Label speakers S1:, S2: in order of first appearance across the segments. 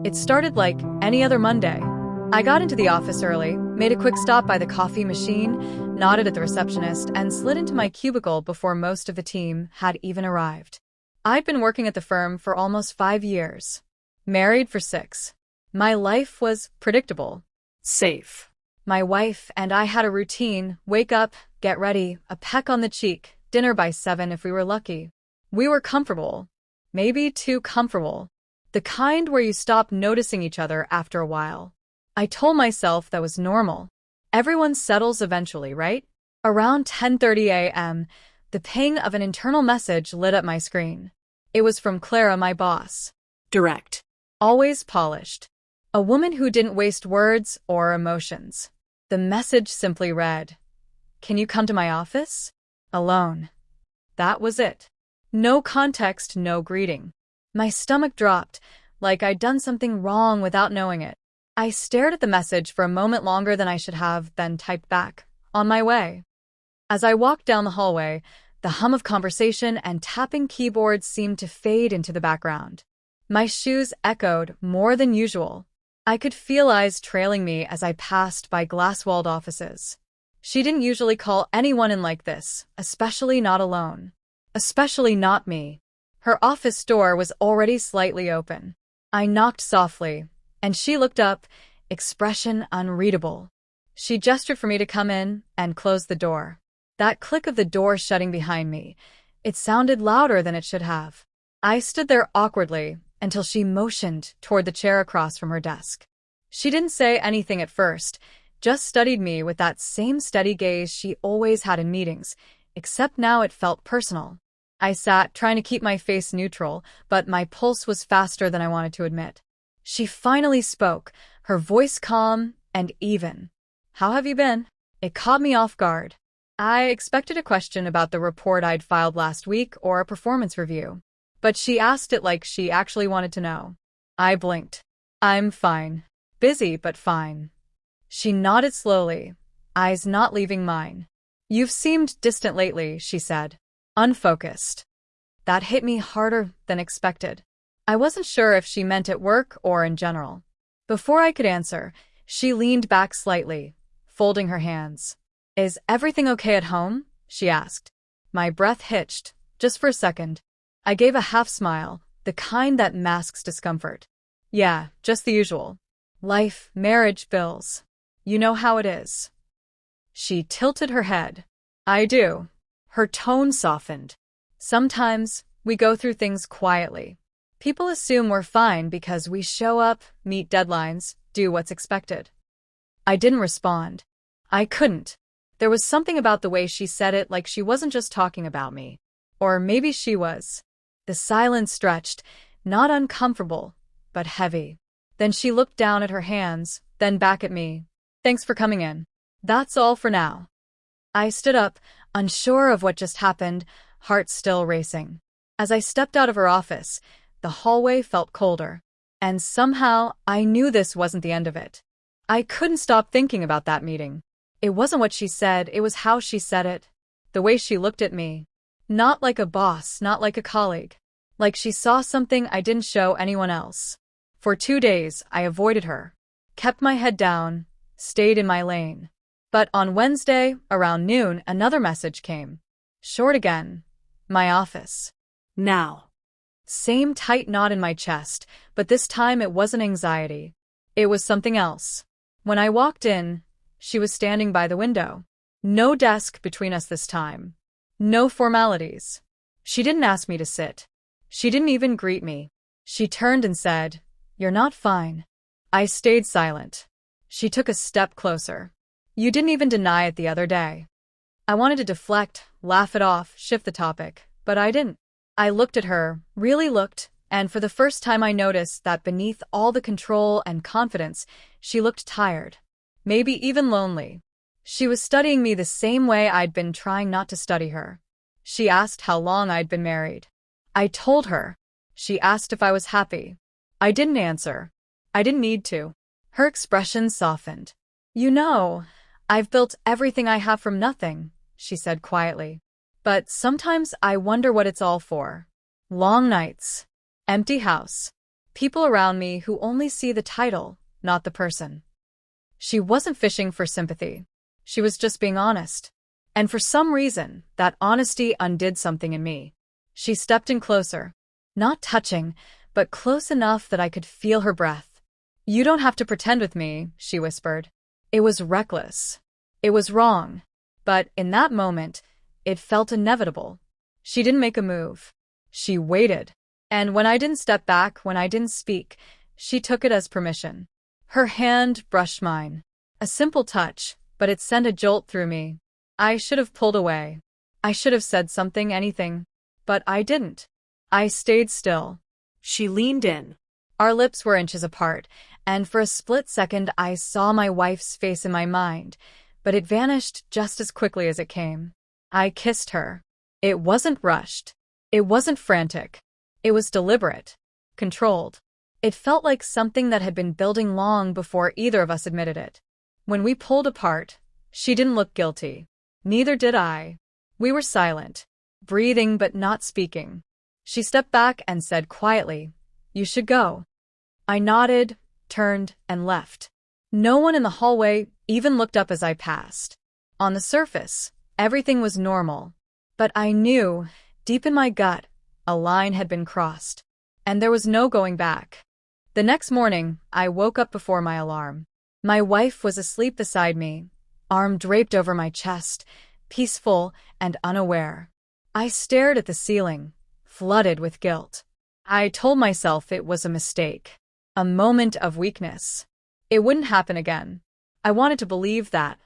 S1: It started like any other Monday. I got into the office early, made a quick stop by the coffee machine, nodded at the receptionist, and slid into my cubicle before most of the team had even arrived. I'd been working at the firm for almost 5 years. Married for 6. My life was predictable. Safe. My wife and I had a routine: wake up, get ready, a peck on the cheek, dinner by 7 if we were lucky. We were comfortable. Maybe too comfortable. The kind where you stop noticing each other after a while. I told myself that was normal. Everyone settles eventually, right? Around 10:30 a.m., the ping of an internal message lit up my screen. It was from Clara, my boss. Direct. Always polished. A woman who didn't waste words or emotions. The message simply read, "Can you come to my office? Alone." That was it. No context, no greeting. My stomach dropped, like I'd done something wrong without knowing it. I stared at the message for a moment longer than I should have, then typed back, "On my way." As I walked down the hallway, the hum of conversation and tapping keyboards seemed to fade into the background. My shoes echoed more than usual. I could feel eyes trailing me as I passed by glass-walled offices. She didn't usually call anyone in like this, especially not alone. Especially not me. Her office door was already slightly open. I knocked softly, and she looked up, expression unreadable. She gestured for me to come in and closed the door. That click of the door shutting behind me, it sounded louder than it should have. I stood there awkwardly until she motioned toward the chair across from her desk. She didn't say anything at first, just studied me with that same steady gaze she always had in meetings, except now it felt personal. I sat, trying to keep my face neutral, but my pulse was faster than I wanted to admit. She finally spoke, her voice calm and even. "How have you been?" It caught me off guard. I expected a question about the report I'd filed last week or a performance review, but she asked it like she actually wanted to know. I blinked. "I'm fine. Busy, but fine." She nodded slowly, eyes not leaving mine. "You've seemed distant lately," she said. Unfocused. That hit me harder than expected. I wasn't sure if she meant at work or in general. Before I could answer, she leaned back slightly, folding her hands. "Is everything okay at home?" she asked. My breath hitched, just for a second. I gave a half smile, the kind that masks discomfort. "Yeah, just the usual. Life, marriage, bills. You know how it is." She tilted her head. "I do." Her tone softened. "Sometimes we go through things quietly. People assume we're fine because we show up, meet deadlines, do what's expected." I didn't respond. I couldn't. There was something about the way she said it, like she wasn't just talking about me. Or maybe she was. The silence stretched, not uncomfortable, but heavy. Then she looked down at her hands, then back at me. "Thanks for coming in. That's all for now." I stood up, unsure of what just happened, heart still racing. As I stepped out of her office, the hallway felt colder. And somehow, I knew this wasn't the end of it. I couldn't stop thinking about that meeting. It wasn't what she said, it was how she said it. The way she looked at me. Not like a boss, not like a colleague. Like she saw something I didn't show anyone else. For 2 days, I avoided her. Kept my head down, stayed in my lane. But on Wednesday, around noon, another message came. Short again. "My office. Now." Same tight knot in my chest, but this time it wasn't anxiety. It was something else. When I walked in, she was standing by the window. No desk between us this time. No formalities. She didn't ask me to sit. She didn't even greet me. She turned and said, "You're not fine." I stayed silent. She took a step closer. "You didn't even deny it the other day." I wanted to deflect, laugh it off, shift the topic, but I didn't. I looked at her, really looked, and for the first time I noticed that beneath all the control and confidence, she looked tired. Maybe even lonely. She was studying me the same way I'd been trying not to study her. She asked how long I'd been married. I told her. She asked if I was happy. I didn't answer. I didn't need to. Her expression softened. "You know, I've built everything I have from nothing," she said quietly. "But sometimes I wonder what it's all for. Long nights. Empty house. People around me who only see the title, not the person. She wasn't fishing for sympathy. She was just being honest. And for some reason, that honesty undid something in me. She stepped in closer. Not touching, but close enough that I could feel her breath. "You don't have to pretend with me," she whispered. It was reckless. It was wrong. But in that moment, it felt inevitable. She didn't make a move. She waited. And when I didn't step back, when I didn't speak, she took it as permission. Her hand brushed mine. A simple touch, but it sent a jolt through me. I should have pulled away. I should have said something, anything. But I didn't. I stayed still.
S2: She leaned in.
S1: Our lips were inches apart, and for a split second I saw my wife's face in my mind, but it vanished just as quickly as it came. I kissed her. It wasn't rushed. It wasn't frantic. It was deliberate. Controlled. It felt like something that had been building long before either of us admitted it. When we pulled apart, she didn't look guilty. Neither did I. We were silent, breathing but not speaking. She stepped back and said quietly, "You should go." I nodded, turned, and left. No one in the hallway even looked up as I passed. On the surface, everything was normal. But I knew, deep in my gut, a line had been crossed. And there was no going back. The next morning, I woke up before my alarm. My wife was asleep beside me, arm draped over my chest, peaceful and unaware. I stared at the ceiling, flooded with guilt. I told myself it was a mistake, a moment of weakness. It wouldn't happen again. I wanted to believe that,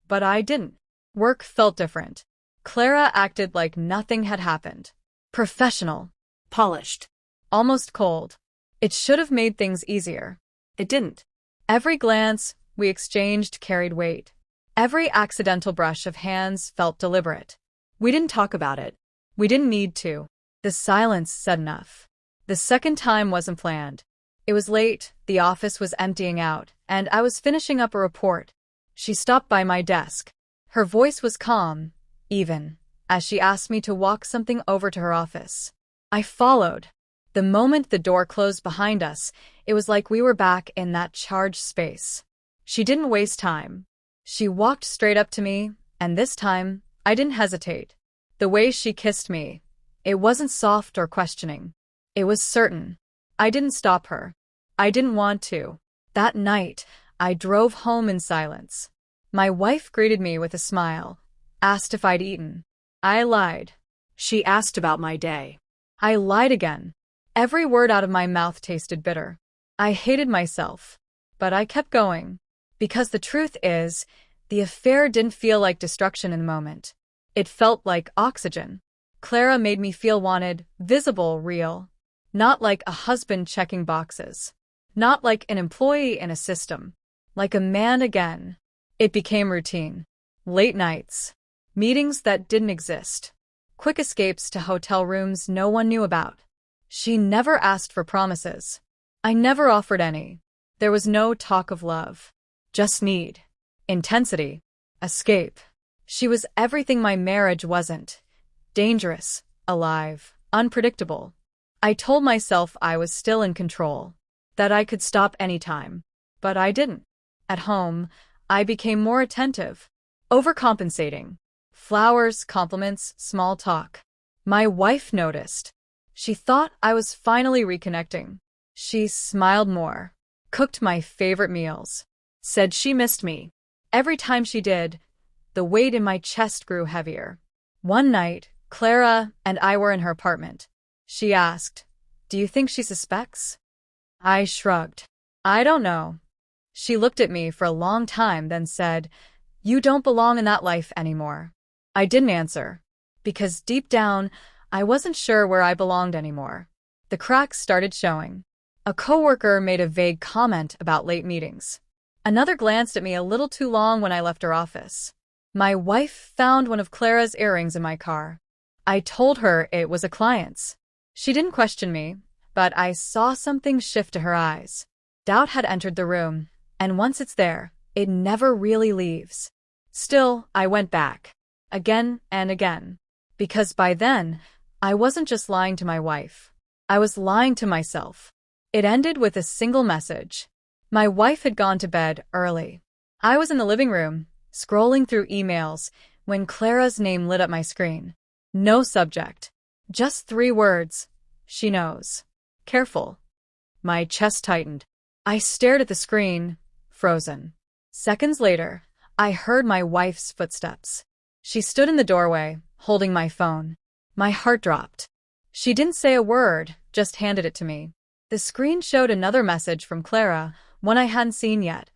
S1: but I didn't. Work felt different. Clara acted like nothing had happened. Professional.
S2: Polished.
S1: Almost cold. It should have made things easier.
S2: It didn't.
S1: Every glance we exchanged carried weight. Every accidental brush of hands felt deliberate. We didn't talk about it. We didn't need to. The silence said enough. The second time wasn't planned. It was late, the office was emptying out, and I was finishing up a report. She stopped by my desk. Her voice was calm, even, as she asked me to walk something over to her office. I followed. The moment the door closed behind us, it was like we were back in that charged space. She didn't waste time. She walked straight up to me, and this time, I didn't hesitate. The way she kissed me, it wasn't soft or questioning. It was certain. I didn't stop her. I didn't want to. That night, I drove home in silence. My wife greeted me with a smile, asked if I'd eaten. I lied.
S2: She asked about my day.
S1: I lied again. Every word out of my mouth tasted bitter. I hated myself, but I kept going. Because the truth is, the affair didn't feel like destruction in the moment. It felt like oxygen. Clara made me feel wanted, visible, real. Not like a husband checking boxes. Not like an employee in a system. Like a man again. It became routine. Late nights. Meetings that didn't exist. Quick escapes to hotel rooms no one knew about. She never asked for promises. I never offered any. There was no talk of love. Just need. Intensity. Escape. She was everything my marriage wasn't. Dangerous. Alive. Unpredictable. I told myself I was still in control. That I could stop anytime. But I didn't. At home, I became more attentive. Overcompensating. Flowers, compliments, small talk. My wife noticed. She thought I was finally reconnecting. She smiled more. Cooked my favorite meals. Said she missed me. Every time she did, the weight in my chest grew heavier. One night, Clara and I were in her apartment. She asked, "Do you think she suspects?" I shrugged. "I don't know." She looked at me for a long time, then said, "You don't belong in that life anymore." I didn't answer, because deep down, I wasn't sure where I belonged anymore. The cracks started showing. A coworker made a vague comment about late meetings. Another glanced at me a little too long when I left her office. My wife found one of Clara's earrings in my car. I told her it was a client's. She didn't question me, but I saw something shift to her eyes. Doubt had entered the room, and once it's there, it never really leaves. Still, I went back. Again and again. Because by then, I wasn't just lying to my wife. I was lying to myself. It ended with a single message. My wife had gone to bed early. I was in the living room, scrolling through emails, when Clara's name lit up my screen. No subject. Just 3 words. She knows. Careful. My chest tightened. I stared at the screen, frozen. Seconds later, I heard my wife's footsteps. She stood in the doorway, holding my phone. My heart dropped. She didn't say a word, just handed it to me. The screen showed another message from Clara, one I hadn't seen yet.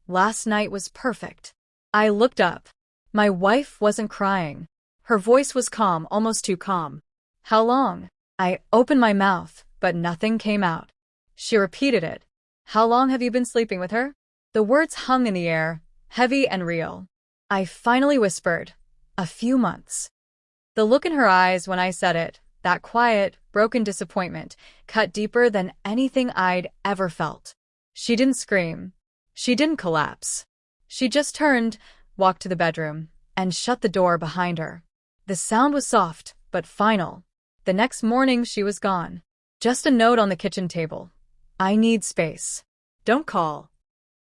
S1: Last night was perfect. I looked up. My wife wasn't crying. Her voice was calm, almost too calm. How long? I opened my mouth, but nothing came out. She repeated it. How long have you been sleeping with her? The words hung in the air, heavy and real. I finally whispered, a few months. The look in her eyes when I said it, that quiet, broken disappointment, cut deeper than anything I'd ever felt. She didn't scream. She didn't collapse. She just turned, walked to the bedroom, and shut the door behind her. The sound was soft, but final. The next morning she was gone. Just a note on the kitchen table. I need space. Don't call.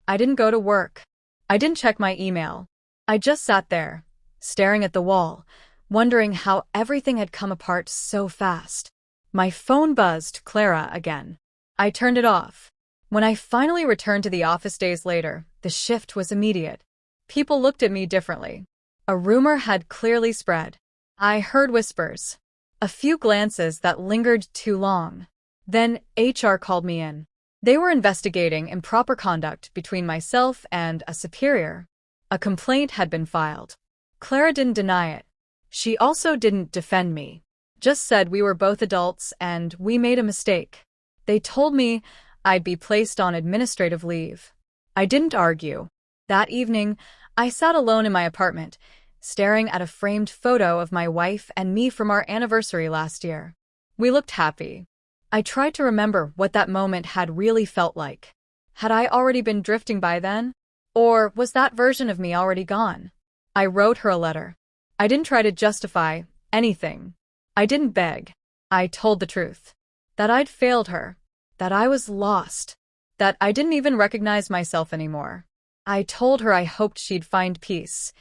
S1: I didn't go to work. I didn't check my email. I just sat there, staring at the wall, wondering how everything had come apart so fast. My phone buzzed, Clara again. I turned it off. When I finally returned to the office days later, the shift was immediate. People looked at me differently. A rumor had clearly spread. I heard whispers. A few glances that lingered too long. Then HR called me in. They were investigating improper conduct between myself and a superior. A complaint had been filed. Clara didn't deny it. She also didn't defend me. Just said we were both adults and we made a mistake. They told me I'd be placed on administrative leave. I didn't argue. That evening, I sat alone in my apartment, staring at a framed photo of my wife and me from our anniversary last year. We looked happy. I tried to remember what that moment had really felt like. Had I already been drifting by then? Or was that version of me already gone? I wrote her a letter. I didn't try to justify anything. I didn't beg. I told the truth. That I'd failed her. That I was lost. That I didn't even recognize myself anymore. I told her I hoped she'd find peace,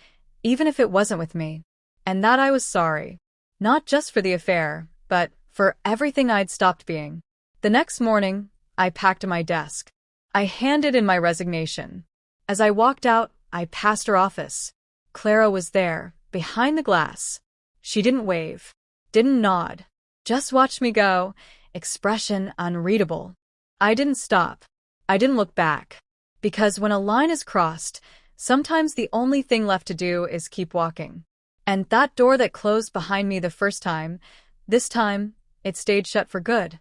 S1: even if it wasn't with me. And that I was sorry. Not just for the affair, but for everything I'd stopped being. The next morning, I packed to my desk. I handed in my resignation. As I walked out, I passed her office. Clara was there, behind the glass. She didn't wave, didn't nod, just watched me go, expression unreadable. I didn't stop. I didn't look back. Because when a line is crossed, sometimes the only thing left to do is keep walking. And that door that closed behind me the first time, this time, it stayed shut for good.